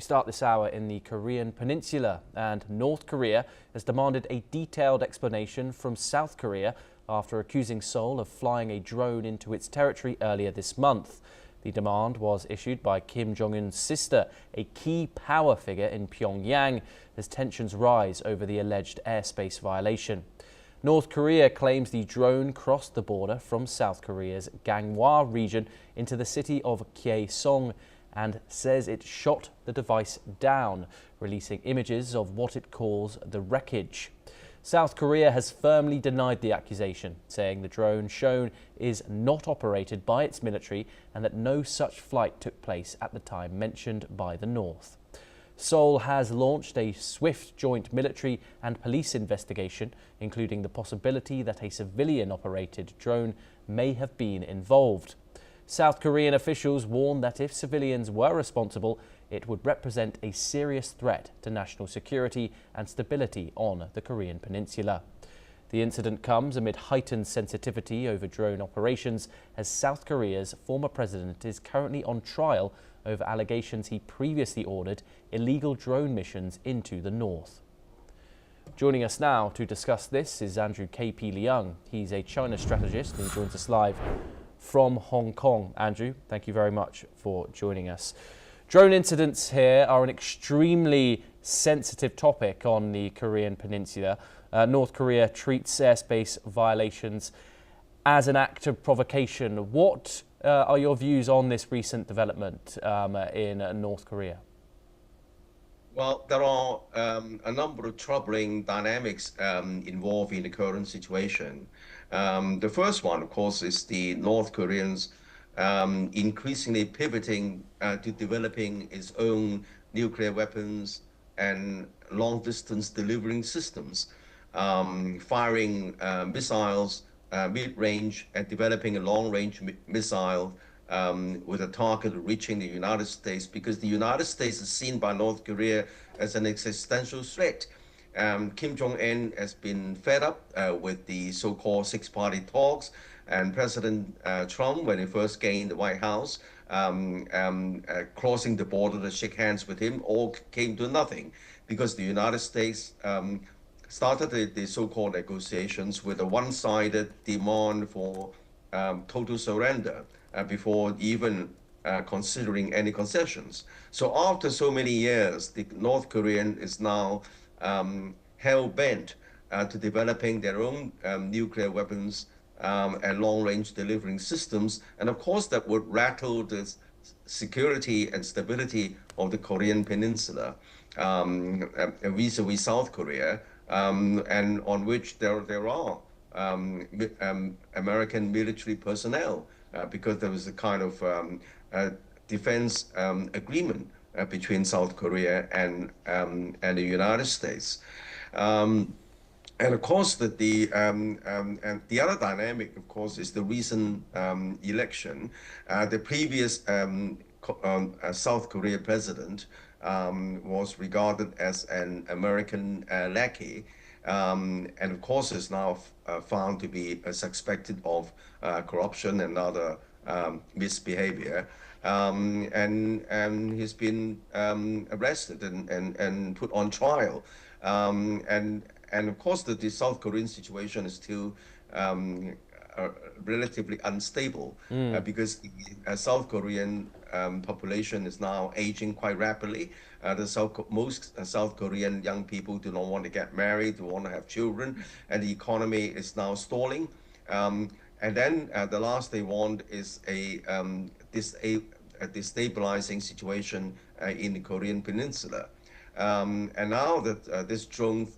We start this hour in the Korean Peninsula, and North Korea has demanded a detailed explanation from South Korea after accusing Seoul of flying a drone into its territory earlier this month. The demand was issued by Kim Jong-un's sister, a key power figure in Pyongyang, as tensions rise over the alleged airspace violation. North Korea claims the drone crossed the border from South Korea's Gangwon region into the city of Kaesong and says it shot the device down, releasing images of what it calls the wreckage. South Korea has firmly denied the accusation, saying the drone shown is not operated by its military and that no such flight took place at the time mentioned by the North. Seoul has launched a swift joint military and police investigation, including the possibility that a civilian-operated drone may have been involved. South Korean officials warn that if civilians were responsible, it would represent a serious threat to national security and stability on the Korean Peninsula. The incident comes amid heightened sensitivity over drone operations, as South Korea's former president is currently on trial over allegations he previously ordered illegal drone missions into the north. Joining us now to discuss this is Andrew K.P. Leung. He's a China strategist and joins us live from Hong Kong. Andrew, thank you very much for joining us. Drone incidents here are an extremely sensitive topic on the Korean Peninsula. North Korea treats airspace violations as an act of provocation. What are your views on this recent development in North Korea? Well, there are a number of troubling dynamics involved in the current situation. The first one, of course, is the North Koreans increasingly pivoting to developing its own nuclear weapons and long-distance delivering systems, firing missiles mid-range and developing a long-range missile with a target reaching the United States, because the United States is seen by North Korea as an existential threat. Kim Jong-un has been fed up with the so-called six-party talks, and President Trump, when he first gained the White House, crossing the border to shake hands with him, all came to nothing, because the United States started the so-called negotiations with a one-sided demand for total surrender before even considering any concessions. So after so many years, the North Korean is now hell-bent to developing their own nuclear weapons and long-range delivering systems. And of course, that would rattle the security and stability of the Korean Peninsula vis-a-vis South Korea, and on which there are American military personnel, because there was a kind of defense agreement between South Korea and the United States. And of course, that the other dynamic, of course, is the recent election. The previous South Korea president was regarded as an American lackey, and of course is now found to be suspected of corruption and other misbehavior. And he's been arrested and put on trial. And of course, the South Korean situation is still relatively unstable, because the South Korean population is now aging quite rapidly. Most South Korean young people do not want to get married, do want to have children, and the economy is now stalling. And then the last they want is a destabilizing situation in the Korean Peninsula. And now that this drone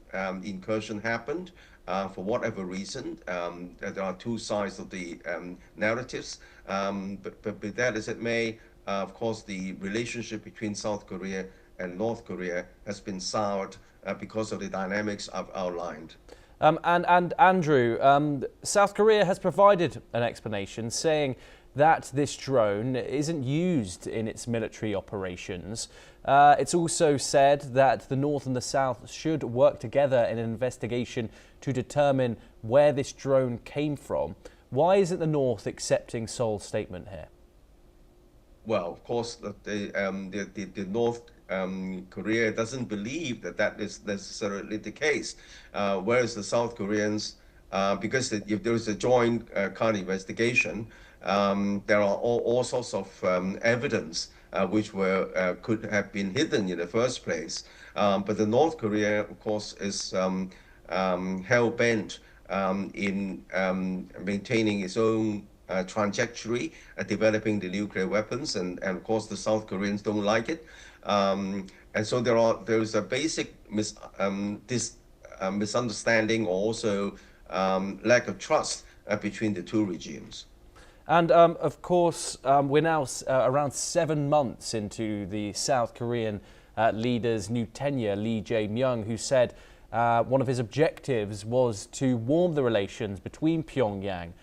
incursion happened, for whatever reason, there are two sides of the narratives. But be that as it may, of course, the relationship between South Korea and North Korea has been soured because of the dynamics I've outlined. And Andrew, South Korea has provided an explanation saying that this drone isn't used in its military operations. It's also said that the North and the South should work together in an investigation to determine where this drone came from. Why isn't the North accepting Seoul's statement here? Well, of course, the North Korea doesn't believe that that is necessarily the case, whereas the South Koreans, because if there is a joint kind of investigation, there are all sorts of evidence which were could have been hidden in the first place. But the North Korea, of course, is hell bent in maintaining its own trajectory, developing the nuclear weapons, and of course the South Koreans don't like it, and so there is a basic misunderstanding, or also lack of trust between the two regimes. And of course, we're now around 7 months into the South Korean leader's new tenure, Lee Jae-myung, who said one of his objectives was to warm the relations between Pyongyang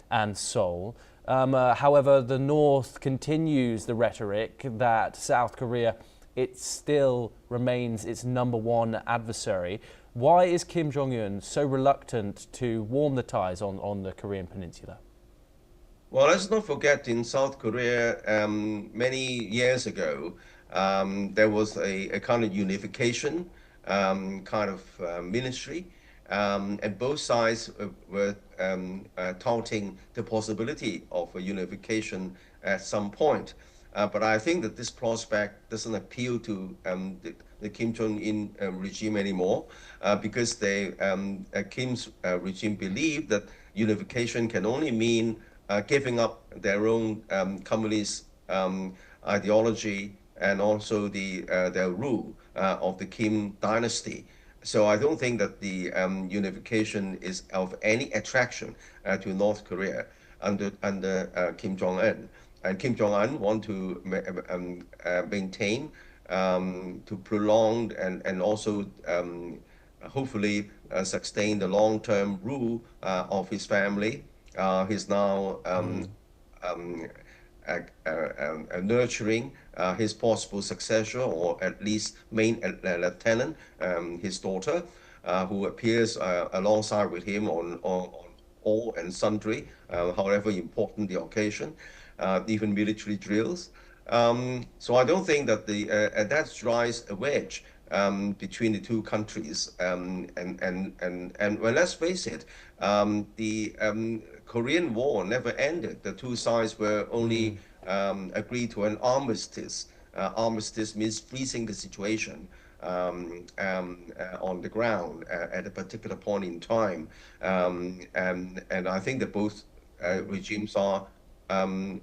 and Seoul. However, the North continues the rhetoric that South Korea, it still remains its #1 adversary. Why is Kim Jong-un so reluctant to warm the ties on the Korean Peninsula? Well, let's not forget in South Korea, many years ago, there was a kind of unification kind of ministry, and both sides were touting the possibility of a unification at some point. But I think that this prospect doesn't appeal to the Kim Jong-un regime anymore, because Kim's regime believed that unification can only mean giving up their own communist ideology, and also their rule of the Kim dynasty. So I don't think that the unification is of any attraction to North Korea under Kim Jong-un. And Kim Jong-un want to maintain, to prolong, and also hopefully sustain the long-term rule of his family. He's now nurturing his possible successor, or at least main lieutenant, his daughter, who appears alongside with him on all and sundry, however important the occasion, even military drills. So I don't think that that drives a wedge between the two countries. And well, let's face it, the Korean War never ended. The two sides were only agreed to an armistice. Armistice means freezing the situation on the ground at a particular point in time. And I think that both regimes are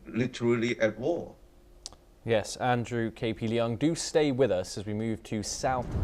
literally at war. Yes, Andrew KP Leung, do stay with us as we move to Southeast.